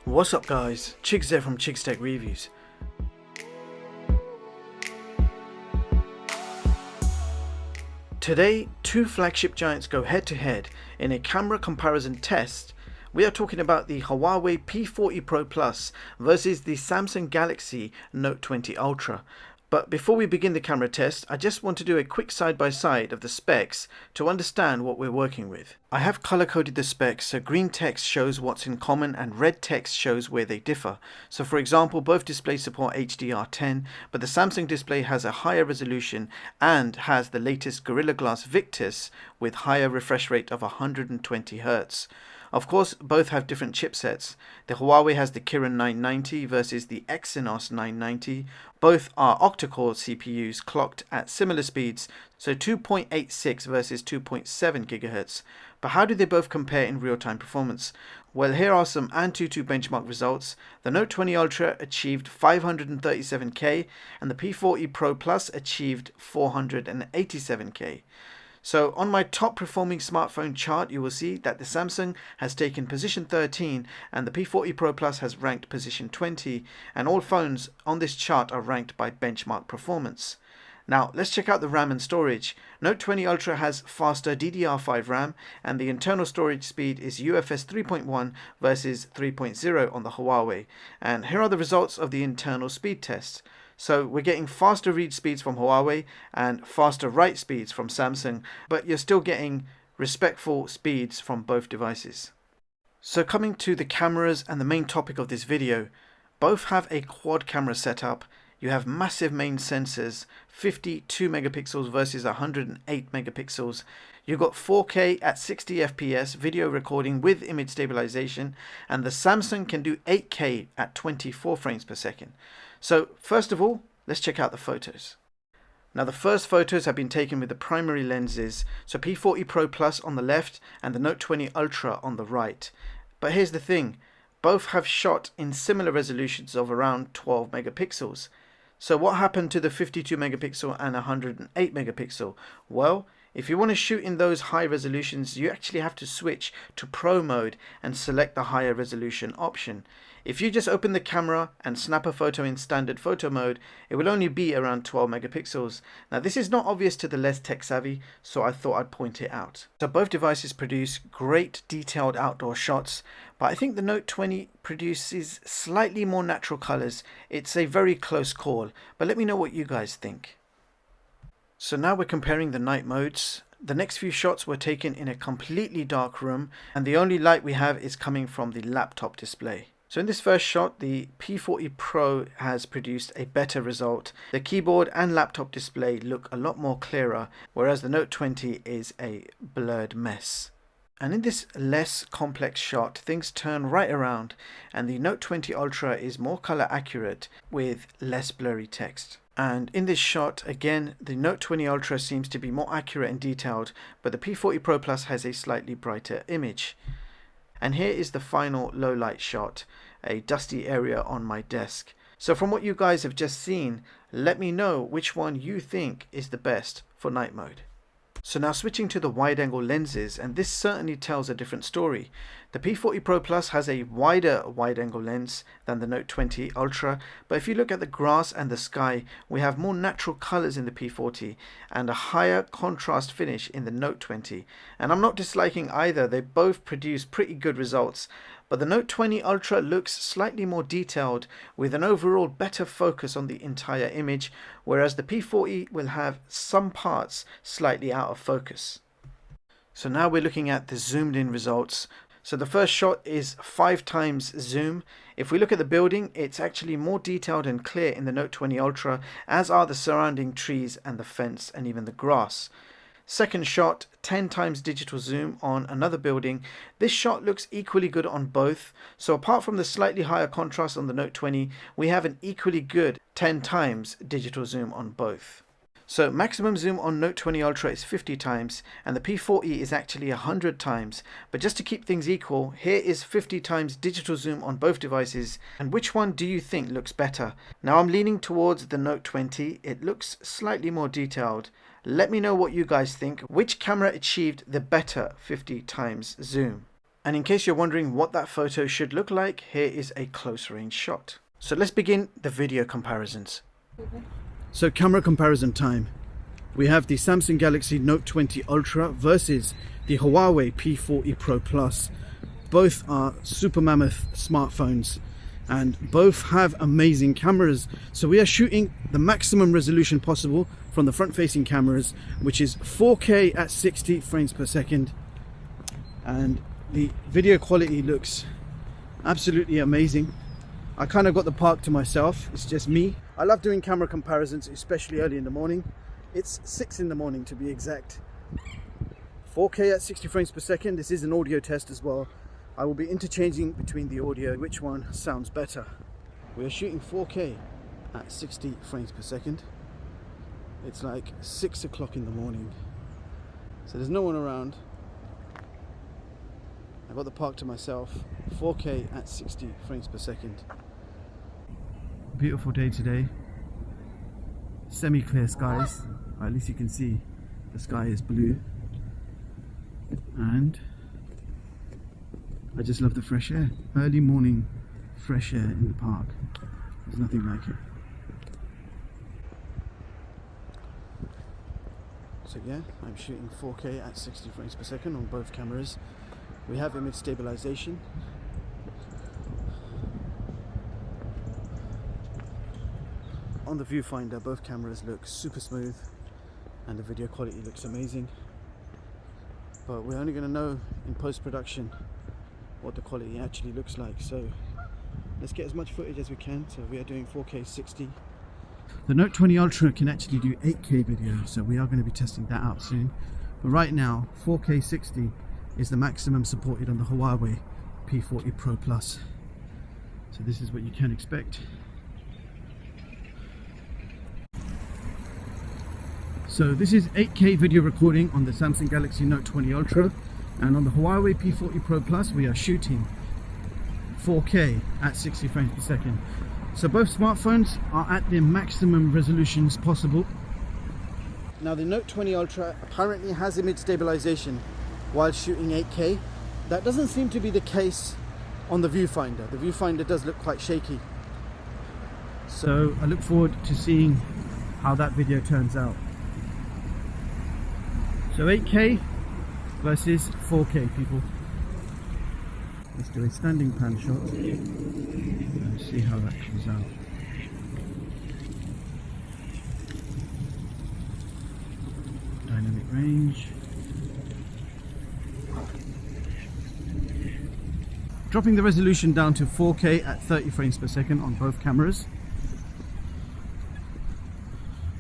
What's up guys, Chigs there from Chigs Tech Reviews. Today, two flagship giants go head to head in a camera comparison test. We are talking about the Huawei P40 Pro Plus versus the Samsung Galaxy Note 20 Ultra. But before we begin the camera test, I just want to do a quick side-by-side of the specs to understand what we're working with. I have color-coded the specs, so green text shows what's in common and red text shows where they differ. So for example, both displays support HDR10, but the Samsung display has a higher resolution and has the latest Gorilla Glass Victus with higher refresh rate of 120 Hz. Of course, both have different chipsets. The Huawei has the Kirin 990 versus the Exynos 990. Both are Octa-Core CPUs clocked at similar speeds, so 2.86 versus 2.7 GHz. But how do they both compare in real-time performance? Well, here are some Antutu benchmark results. The Note 20 Ultra achieved 537K and the P40 Pro Plus achieved 487K. So on my top performing smartphone chart, you will see that the Samsung has taken position 13 and the P40 Pro Plus has ranked position 20, and all phones on this chart are ranked by benchmark performance. Now let's check out the RAM and storage. Note 20 Ultra has faster DDR5 RAM and the internal storage speed is UFS 3.1 versus 3.0 on the Huawei. And here are the results of the internal speed tests. So we're getting faster read speeds from Huawei and faster write speeds from Samsung, but you're still getting respectful speeds from both devices. So coming to the cameras and the main topic of this video, both have a quad camera setup. You have massive main sensors, 52 megapixels versus 108 megapixels. You've got 4K at 60 FPS video recording with image stabilization, and the Samsung can do 8K at 24 frames per second. So first of all, let's check out the photos. Now the first photos have been taken with the primary lenses, so P40 Pro Plus on the left and the Note 20 Ultra on the right. But here's the thing, both have shot in similar resolutions of around 12 megapixels. So what happened to the 52 megapixel and 108 megapixel? Well, if you want to shoot in those high resolutions, you actually have to switch to Pro mode and select the higher resolution option. If you just open the camera and snap a photo in standard photo mode, it will only be around 12 megapixels. Now this is not obvious to the less tech savvy, so I thought I'd point it out. So both devices produce great detailed outdoor shots, but I think the Note 20 produces slightly more natural colors. It's a very close call, but let me know what you guys think. So now we're comparing the night modes. The next few shots were taken in a completely dark room, and the only light we have is coming from the laptop display. So in this first shot, the P40 Pro has produced a better result. The keyboard and laptop display look a lot more clearer, whereas the Note 20 is a blurred mess. And in this less complex shot, things turn right around, and the Note 20 Ultra is more color accurate with less blurry text. And in this shot, again, the Note 20 Ultra seems to be more accurate and detailed, but the P40 Pro Plus has a slightly brighter image. And here is the final low light shot, a dusty area on my desk. So from what you guys have just seen, let me know which one you think is the best for night mode. So now switching to the wide angle lenses, and this certainly tells a different story. The P40 Pro Plus has a wider wide angle lens than the Note 20 Ultra, but if you look at the grass and the sky, we have more natural colors in the P40 and a higher contrast finish in the Note 20. And I'm not disliking either, they both produce pretty good results. But the Note 20 Ultra looks slightly more detailed with an overall better focus on the entire image, whereas the P40 will have some parts slightly out of focus. So now we're looking at the zoomed in results. So the first shot is 5 times zoom. If we look at the building, it's actually more detailed and clear in the Note 20 Ultra, as are the surrounding trees and the fence and even the grass. Second shot, 10 times digital zoom on another building. This shot looks equally good on both. So apart from the slightly higher contrast on the Note 20, we have an equally good 10 times digital zoom on both. So maximum zoom on Note 20 Ultra is 50 times and the P40 is actually 100 times. But just to keep things equal, here is 50 times digital zoom on both devices. And which one do you think looks better? Now I'm leaning towards the Note 20. It looks slightly more detailed. Let me know what you guys think. Which camera achieved the better 50 times zoom? And in case you're wondering what that photo should look like, here is a close range shot. So let's begin the video comparisons. So camera comparison time. We have the Samsung Galaxy Note 20 Ultra versus the Huawei P40 Pro Plus. Both are super mammoth smartphones and both have amazing cameras. So we are shooting the maximum resolution possible from the front facing cameras, which is 4K at 60 frames per second. And the video quality looks absolutely amazing. I kind of got the park to myself, it's just me. I love doing camera comparisons, especially early in the morning. It's 6 in the morning to be exact. 4K at 60 frames per second. This is an audio test as well. I will be interchanging between the audio, which one sounds better. We are shooting 4K at 60 frames per second. It's like 6 o'clock in the morning. So there's no one around. I got the park to myself. 4K at 60 frames per second. Beautiful day today. Semi-clear skies. At least you can see the sky is blue. And I just love the fresh air. Early morning fresh air in the park. There's nothing like it. So yeah, I'm shooting 4K at 60 frames per second on both cameras. We have image stabilization. On the viewfinder, both cameras look super smooth and the video quality looks amazing. But we're only going to know in post-production what the quality actually looks like. So let's get as much footage as we can. So we are doing 4K 60. The Note 20 Ultra can actually do 8K video, so we are going to be testing that out soon. But right now, 4K 60 is the maximum supported on the Huawei P40 Pro Plus. So this is what you can expect. So this is 8K video recording on the Samsung Galaxy Note 20 Ultra, and on the Huawei P40 Pro Plus we are shooting 4K at 60 frames per second. So both smartphones are at their maximum resolutions possible. Now the Note 20 Ultra apparently has image stabilization while shooting 8K. That doesn't seem to be the case on the viewfinder. The viewfinder does look quite shaky. So I look forward to seeing how that video turns out. So 8K versus 4K, people. Let's do a standing pan shot and see how that comes out. Dynamic range. Dropping the resolution down to 4K at 30 frames per second on both cameras.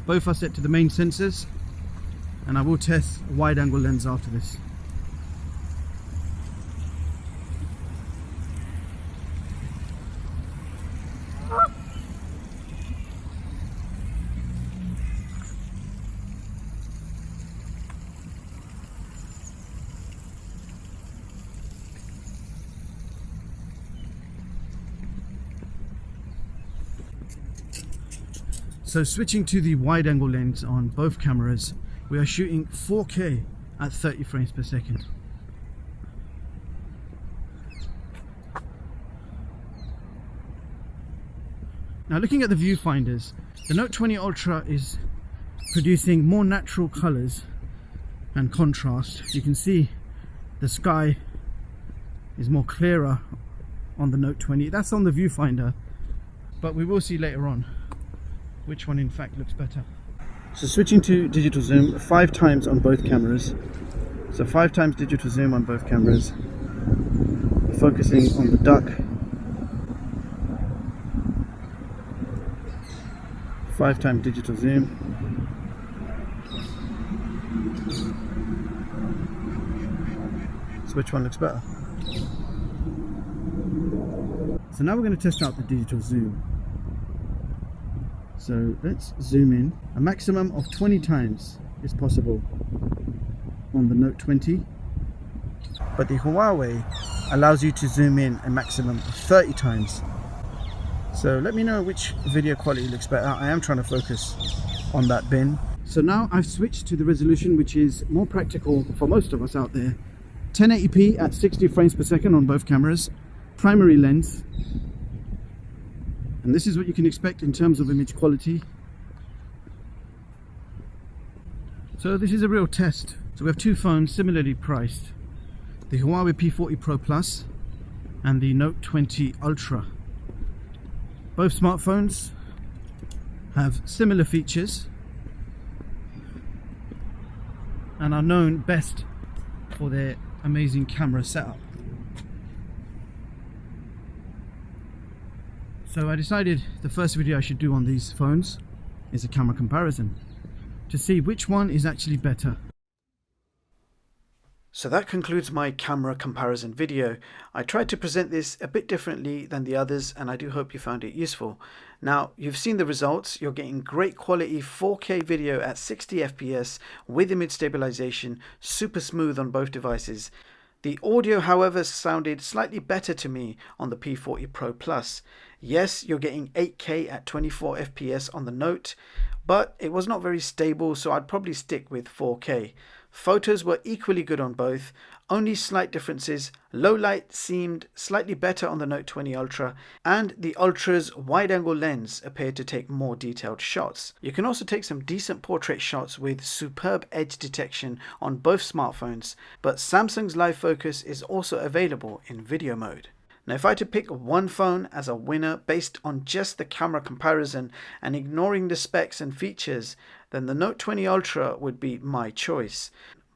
Both are set to the main sensors, and I will test a wide angle lens after this. So switching to the wide angle lens on both cameras, we are shooting 4K at 30 frames per second. Now looking at the viewfinders, the Note 20 Ultra is producing more natural colors and contrast. You can see the sky is more clearer on the Note 20. That's on the viewfinder, but we will see later on which one in fact looks better. So switching to digital zoom, 5 times on both cameras. So 5 times digital zoom on both cameras. Focusing on the duck. 5 times digital zoom. So which one looks better? So now we're going to test out the digital zoom. So let's zoom in. A maximum of 20 times is possible on the Note 20, but the Huawei allows you to zoom in a maximum of 30 times. So let me know which video quality looks better. I am trying to focus on that bin. So now I've switched to the resolution which is more practical for most of us out there, 1080p at 60 frames per second on both cameras, primary lens, and this is what you can expect in terms of image quality. So this is a real test. So we have two phones similarly priced, the Huawei P40 Pro Plus and the Note 20 Ultra. Both smartphones have similar features and are known best for their amazing camera setup. So I decided the first video I should do on these phones is a camera comparison to see which one is actually better. So that concludes my camera comparison video. I tried to present this a bit differently than the others, and I do hope you found it useful. Now, you've seen the results. You're getting great quality 4K video at 60 FPS with image stabilization, super smooth on both devices. The audio, however, sounded slightly better to me on the P40 Pro Plus. Yes, you're getting 8K at 24 FPS on the Note, but it was not very stable, so I'd probably stick with 4K. Photos were equally good on both, only slight differences. Low light seemed slightly better on the Note 20 Ultra, and the Ultra's wide-angle lens appeared to take more detailed shots. You can also take some decent portrait shots with superb edge detection on both smartphones, but Samsung's live focus is also available in video mode. Now, if I had to pick one phone as a winner based on just the camera comparison and ignoring the specs and features, then the Note 20 Ultra would be my choice.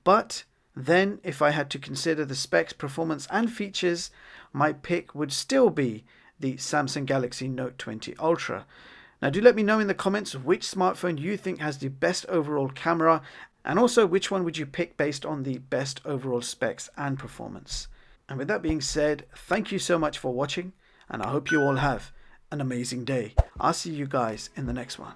But then, if I had to consider the specs, performance and features, my pick would still be the Samsung Galaxy Note 20 Ultra. Now, do let me know in the comments which smartphone you think has the best overall camera, and also which one would you pick based on the best overall specs and performance. And with that being said, thank you so much for watching, and I hope you all have an amazing day. I'll see you guys in the next one.